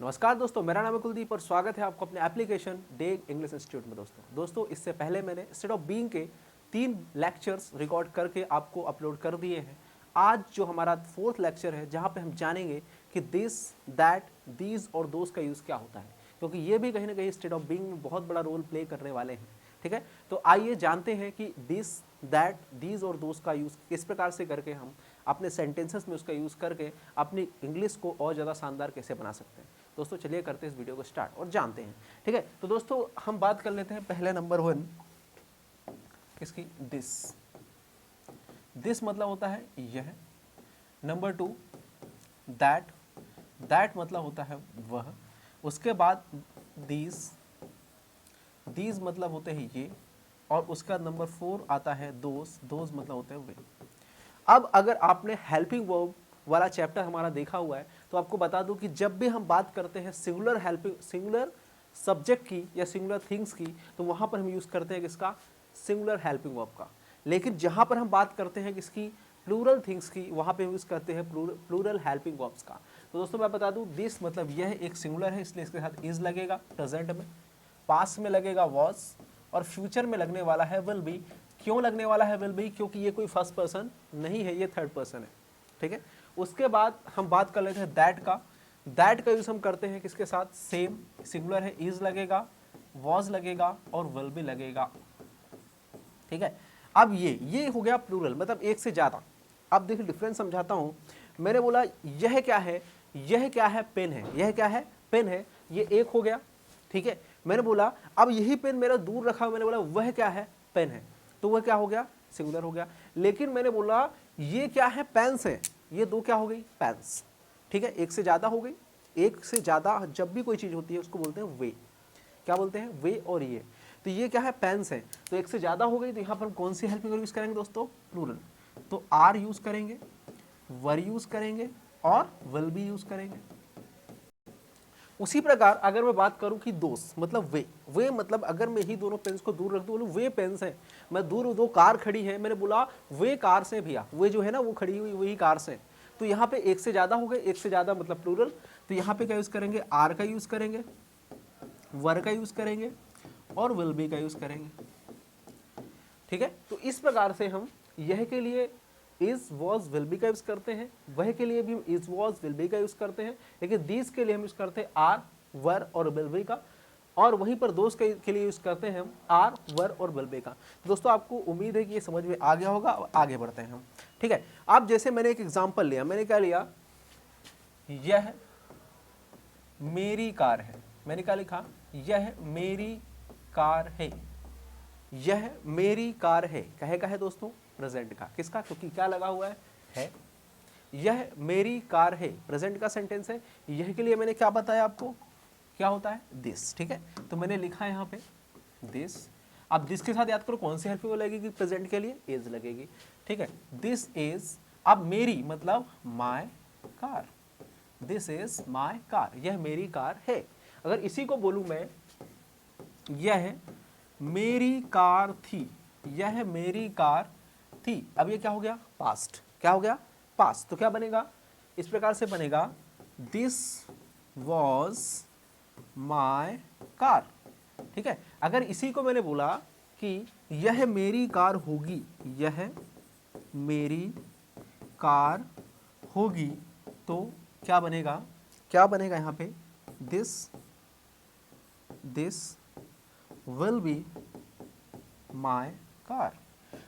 नमस्कार दोस्तों, मेरा नाम है कुलदीप और स्वागत है आपको अपने एप्लीकेशन डे इंग्लिश इंस्टीट्यूट में। दोस्तों इससे पहले मैंने स्टेट ऑफ बीइंग के 3 लेक्चर्स रिकॉर्ड करके आपको अपलोड कर दिए हैं। आज जो हमारा 4th लेक्चर है, जहां पे हम जानेंगे कि दिस, दैट, दीज और दोस का यूज़ क्या होता है, क्योंकि ये भी कहीं ना कहीं स्टेट ऑफ बीइंग में बहुत बड़ा रोल प्ले करने वाले हैं। ठीक है, तो आइए जानते हैं कि दिस, दैट, दीज और दोस का यूज़ किस प्रकार से करके हम अपने सेंटेंसेस में उसका यूज़ करके अपनी इंग्लिश को और ज़्यादा शानदार कैसे बना सकते हैं। दोस्तों चलिए करते हैं इस वीडियो को स्टार्ट और जानते हैं। ठीक है, तो दोस्तों हम बात कर लेते हैं पहले नंबर 1 किसकी, दिस। दिस मतलब होता है यह। नंबर 2 दैट, दैट मतलब होता है वह। उसके बाद दीज, दीज मतलब होते हैं ये। और उसका नंबर 4 आता है दोस, दोस मतलब होते हैं वे। अब अगर आपने हेल्पिंग वर्ब वाला चैप्टर हमारा देखा हुआ है तो आपको बता दूं कि जब भी हम बात करते हैं सिंगुलर हेल्पिंग, सिंगुलर सब्जेक्ट की या सिंगुलर थिंग्स की, तो वहां पर हम यूज करते हैं किसका, सिंगुलर हेल्पिंग वर्ब का। लेकिन जहां पर हम बात करते हैं किसकी, प्लूरल थिंग्स की, वहां पे हम यूज करते हैं प्लूरल हेल्पिंग वर्ब्स का। तो दोस्तों मैं बता दूं, दिस मतलब यह एक सिंगुलर है, इसलिए इसके साथ इज लगेगा प्रेजेंट में, पास्ट में लगेगा वॉज, और फ्यूचर में लगने वाला है विल बी। क्यों लगने वाला है विल बी, क्योंकि ये कोई फर्स्ट पर्सन नहीं है, ये थर्ड पर्सन है। ठीक है, उसके बाद हम बात कर लेते हैं दैट का। दैट का यूज हम करते हैं किसके साथ, सेम, सिंगुलर है, इज लगेगा, वॉज लगेगा और विल भी लगेगा। ठीक है, अब ये हो गया प्लूरल, मतलब एक से ज्यादा। अब देखिए डिफरेंस समझाता हूं। मैंने बोला यह क्या है, यह क्या है, पेन है, यह क्या है, पेन है, ये एक हो गया। ठीक है, मैंने बोला अब यही पेन मेरा दूर रखा, मैंने बोला वह क्या है, पेन है, तो वह क्या हो गया, सिंगुलर हो गया। लेकिन मैंने बोला ये क्या है, पेन्स है, ये दो क्या हो गई, पेन्स। ठीक है, एक से ज्यादा हो गई। एक से ज्यादा जब भी कोई चीज होती है उसको बोलते हैं वे। क्या बोलते हैं, वे और ये। तो ये क्या है, पेन्स है, तो एक से ज्यादा हो गई। तो यहां पर हम कौन सी हेल्पिंग वर्ब यूज करेंगे दोस्तों, प्लूरल। तो आर यूज करेंगे, वर यूज करेंगे और विल भी यूज करेंगे। उसी प्रकार अगर मैं बात करूं कि दोस्त मतलब वे मतलब अगर मैं ही दोनों पेन्स को दूर रख दूं, बोलूं वे पेन्स हैं, मैं दूर, दो कार खड़ी है, मैंने बोला वे कार से भैया, वे जो है ना वो खड़ी हुई वही कार से। तो यहाँ पे एक से ज्यादा हो गए, एक से ज्यादा मतलब प्लूरल। तो यहाँ पे क्या यूज करेंगे, आर का यूज करेंगे, वर का यूज करेंगे और विल बी का यूज करेंगे। ठीक है, तो इस प्रकार से हम यह के लिए इज, वॉज, विल बी का यूज करते हैं, वह के लिए भी इज, वॉज, विल बी का यूज करते हैं, लेकिन दीज के लिए हम यूज करते हैं आर, वर और विल बी का। और वहीं पर दोस्त के लिए यूज करते हैं हम आर, वर और विल बी का। तो दोस्तों आपको उम्मीद है कि ये समझ में आ गया होगा। आगे बढ़ते हैं हम। ठीक है, अब जैसे मैंने एक एग्जाम्पल लिया, मैंने क्या लिया, यह मेरी कार है। मैंने क्या लिखा, यह मेरी कार है, यह मेरी कार है। कहे का है दोस्तों, प्रेजेंट का, किसका, क्योंकि क्या लगा हुआ है। यह मेरी कार है, प्रेजेंट का सेंटेंस है। यह के लिए मैंने क्या बताया आपको, क्या होता है, दिस। ठीक है, तो मैंने लिखा यहाँ पे दिस। अब दिस के साथ याद करो कौन सी हेल्पिंग वर्ब लगेगी, प्रेजेंट के लिए इज लगेगी। ठीक है, दिस इज, अब मेरी मतलब my car, this is my car, यह मेरी कार है। अगर इसी को बोलूं मैं, यह मेरी कार थी, यह मेरी कार थी। अब ये क्या हो गया, पास्ट। क्या हो गया, पास्ट। तो क्या बनेगा, इस प्रकार से बनेगा, दिस वॉज माय कार। ठीक है, अगर इसी को मैंने बोला कि यह मेरी कार होगी, यह मेरी कार होगी, तो क्या बनेगा, क्या बनेगा यहाँ पे, this will be my car.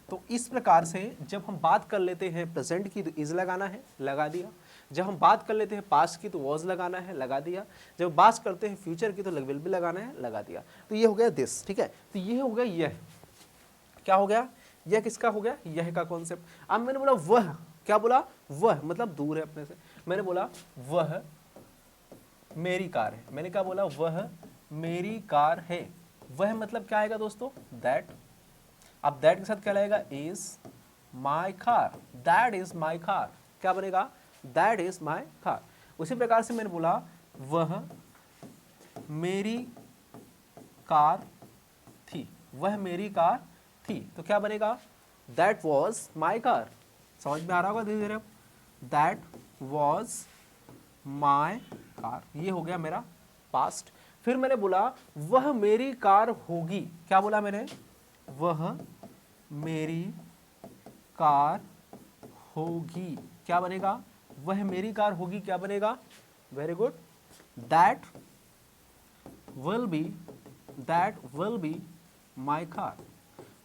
तो इस प्रकार से जब हम बात कर लेते हैं प्रेजेंट की तो इज लगाना है, लगा दिया। जब हम बात कर लेते हैं पास्ट की तो वॉज लगाना है, लगा दिया। जब बात करते हैं फ्यूचर की तो विल भी लगाना है, लगा दिया। तो ये हो गया दिस। ठीक है, तो ये हो गया यह। क्या हो गया, यह किसका हो गया, यह का कॉन्सेप्ट। अब मैंने बोला वह, क्या बोला, वह मतलब दूर है अपने से। मैंने बोला वह मेरी कार है, मैंने क्या बोला, वह मेरी कार है। वह मतलब क्या आएगा दोस्तों, दैट। अब दैट के साथ क्या लगेगा, is my car, that is my car. क्या बनेगा, दैट इज माई कार। उसी प्रकार से मैंने बोला वह मेरी कार थी, वह मेरी कार थी, तो क्या बनेगा, दैट वॉज माई कार। समझ में आ रहा होगा धीरे धीरे, दैट वॉज माय कार, ये हो गया मेरा पास्ट। फिर मैंने बोला वह मेरी कार होगी, क्या बोला मैंने, वह मेरी कार होगी, क्या बनेगा, वह मेरी कार होगी, क्या बनेगा, very good, that will be my car.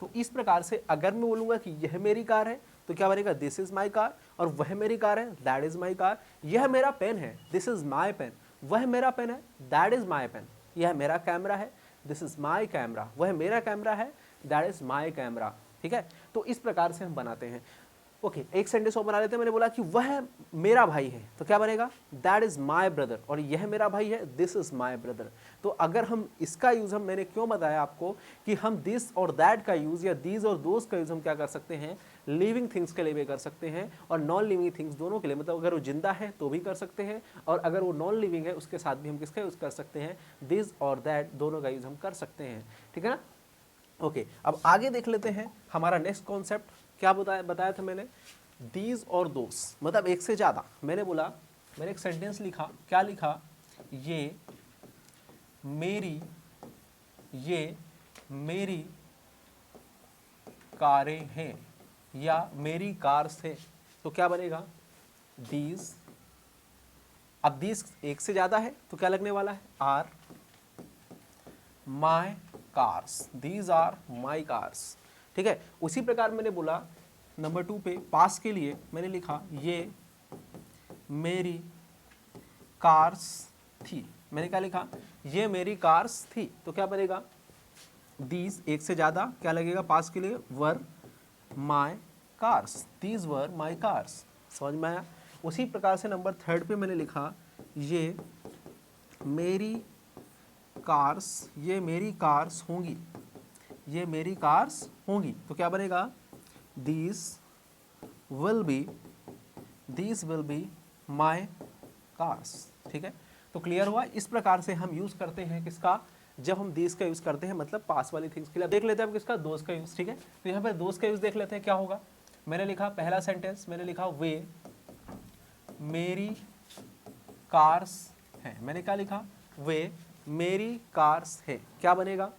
तो इस प्रकार से अगर मैं बोलूंगा कि यह मेरी कार है तो क्या बनेगा, दिस इज माई कार, और वह मेरी कार है, दैट इज माई कार। यह मेरा पेन है, दिस इज माई पेन, वह मेरा पेन है, दैट इज माई पेन। यह मेरा कैमरा है, दिस इज माई कैमरा, वह मेरा कैमरा है, दैट इज माई कैमरा। ठीक है, तो इस प्रकार से हम बनाते हैं। ओके, एक सेंटेंस और बना लेते हैं। मैंने बोला कि वह मेरा भाई है तो क्या बनेगा, दैट इज माई ब्रदर, और यह मेरा भाई है, दिस इज माई ब्रदर। तो अगर हम इसका यूज, हम मैंने क्यों बताया आपको कि हम दिस और दैट का यूज या दीज और दोज का यूज हम क्या कर सकते हैं, लिविंग थिंग्स के लिए भी कर सकते हैं और नॉन लिविंग थिंग्स दोनों के लिए। मतलब अगर वो जिंदा है तो भी कर सकते हैं, और अगर वो नॉन लिविंग है उसके साथ भी हम किसका यूज कर सकते हैं, दिस और दैट दोनों का यूज हम कर सकते हैं। ठीक है ना। ओके, अब आगे देख लेते हैं हमारा नेक्स्ट कॉन्सेप्ट क्या बताया था मैंने, दीज और दोस, मतलब एक से ज्यादा। मैंने बोला, मैंने एक सेंटेंस लिखा, क्या लिखा, ये मेरी कारें हैं या मेरी कार्स है, तो क्या बनेगा, दीज। अब दीज एक से ज्यादा है तो क्या लगने वाला है, are my cars, these are my cars. ठीक है, उसी प्रकार मैंने बोला नंबर 2 पे पास के लिए मैंने लिखा, ये मेरी कार्स थी। मैंने क्या लिखा, ये मेरी कार्स थी, तो क्या बनेगा, दीज एक से ज्यादा, क्या लगेगा पास के लिए, were my cars, these were my cars. समझ में आया। उसी प्रकार से नंबर 3 पे मैंने लिखा, ये मेरी कार्स, ये मेरी कार्स होंगी, ये मेरी कार्स होंगी, तो क्या बनेगा, these will be my cars। ठीक है, तो क्लियर हुआ। इस प्रकार से हम यूज करते हैं किसका, जब हम these का यूज करते हैं मतलब पास वाली थिंग्स के लिए। देख लेते हैं अब किसका, दोस्त का यूज। ठीक है, तो यहाँ पर दोस्त का यूज देख लेते हैं क्या होगा। मैंने लिखा पहला सेंटेंस, मैंने लिखा वे मेरी कार्स है। मैंने क्या लिखा, वे मेरी कार्स है, क्या बनेगा,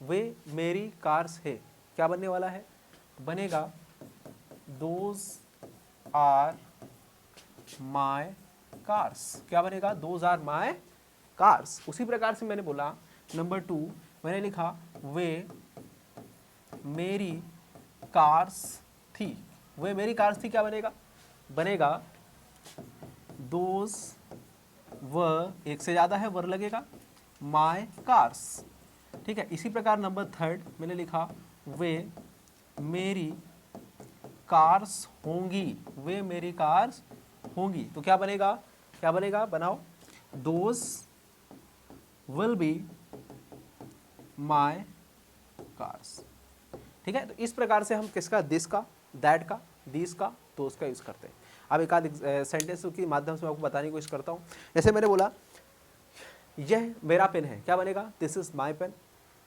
वे मेरी कार्स है, क्या बनने वाला है, बनेगा दोज आर माई कार्स, क्या बनेगा, दोज आर माई कार्स। उसी प्रकार से मैंने बोला नंबर 2, मैंने लिखा वे मेरी कार्स थी, वे मेरी कार्स थी, क्या बनेगा, बनेगा दोज वर, एक से ज्यादा है, वर लगेगा, माई कार्स। ठीक है, इसी प्रकार नंबर 3 मैंने लिखा, वे मेरी कार्स होंगी, वे मेरी कार्स होंगी, तो क्या बनेगा, क्या बनेगा, बनाओ, those will be my cars. ठीक है, तो इस प्रकार से हम किसका, दिस का, दैट का, दिस का, दोस का यूज करते हैं। अब एक आध सेंटेंस के माध्यम से मैं आपको बताने की कोशिश करता हूँ। जैसे मैंने बोला यह मेरा पेन है, क्या बनेगा, दिस इज माई पेन।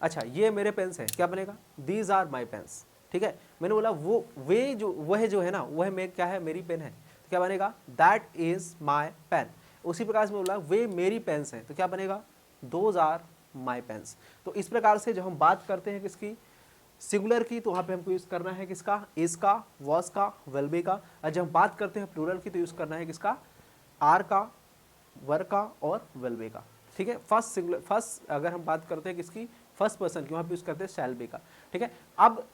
अच्छा, ये मेरे पेन्स हैं, क्या बनेगा, दीज आर माई पेन्स। ठीक है, मैंने बोला वो वे जो वह जो है ना, वह मैं क्या है, मेरी पेन है, तो क्या बनेगा, दैट इज माई पेन। उसी प्रकार से मैं बोला वे मेरी पेन्स हैं, तो क्या बनेगा, दोज आर माई पेन्स। तो इस प्रकार से जब हम बात करते हैं किसकी, सिंगुलर की, तो वहाँ पे हमको यूज़ करना है किसका, इज का, वॉज का, विल बी का। और जब हम बात करते हैं प्लूरल की, तो यूज़ करना है किसका, आर का, वर का और विल बी का। ठीक है, फर्स्ट अगर हम बात करते हैं किसकी, फर्स्ट पर्सन की, वहाँ पे यूज़ करते हैं शैल बी का। ठीक है, अब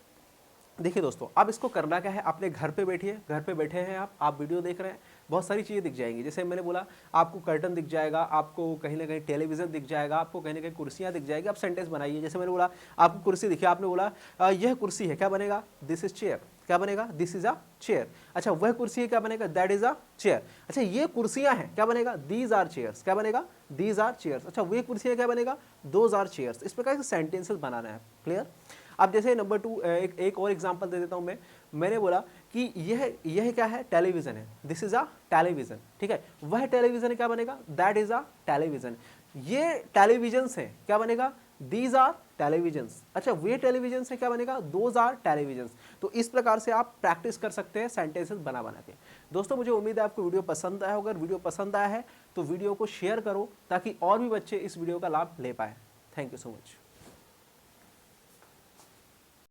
देखिए दोस्तों, अब इसको करना क्या है, अपने घर पे बैठिए, घर पे बैठे हैं आप वीडियो देख रहे हैं, बहुत सारी चीज़ें दिख जाएंगी। जैसे मैंने बोला, आपको कर्टन दिख जाएगा, आपको कहीं ना कहीं टेलीविजन दिख जाएगा, आपको कहीं ना कहीं कुर्सियाँ दिख जाएगी। आप सेंटेंस बनाइए। जैसे मैंने बोला आपको कुर्सी दिखी, आपने बोला यह कुर्सी है, क्या बनेगा, दिस इज चेयर, क्या बनेगा, दिस इज अ चेयर। अच्छा, वह कुर्सी है, क्या बनेगा, दैट इज अ चेयर। अच्छा, ये कुर्सियाँ हैं, क्या बनेगा, दीज आर चेयर्स, क्या बनेगा, दीज आर चेयर्स। अच्छा, वे कुर्सियाँ, क्या बनेगा, दोज आर चेयर्स। इस प्रकार से सेंटेंसेस बनाना है। क्लियर। अब जैसे नंबर 2 एक और एग्जांपल दे देता हूं मैंने बोला कि यह क्या है, टेलीविजन है, दिस इज अ टेलीविजन। ठीक है, वह टेलीविजन क्या बनेगा, दैट इज अ टेलीविजन। ये टेलीविजन्स हैं, क्या बनेगा, दीज आर टेलीविजन्स। अच्छा, वे टेलीविजन से, क्या बनेगा, दोज आर टेलीविजन्स। तो इस प्रकार से आप प्रैक्टिस कर सकते हैं सेंटेंसेस बना के। दोस्तों, मुझे उम्मीद है आपको वीडियो पसंद आया होगा। अगर वीडियो पसंद आया है तो वीडियो को शेयर करो ताकि और भी बच्चे इस वीडियो का लाभ ले पाए। Thank you so much.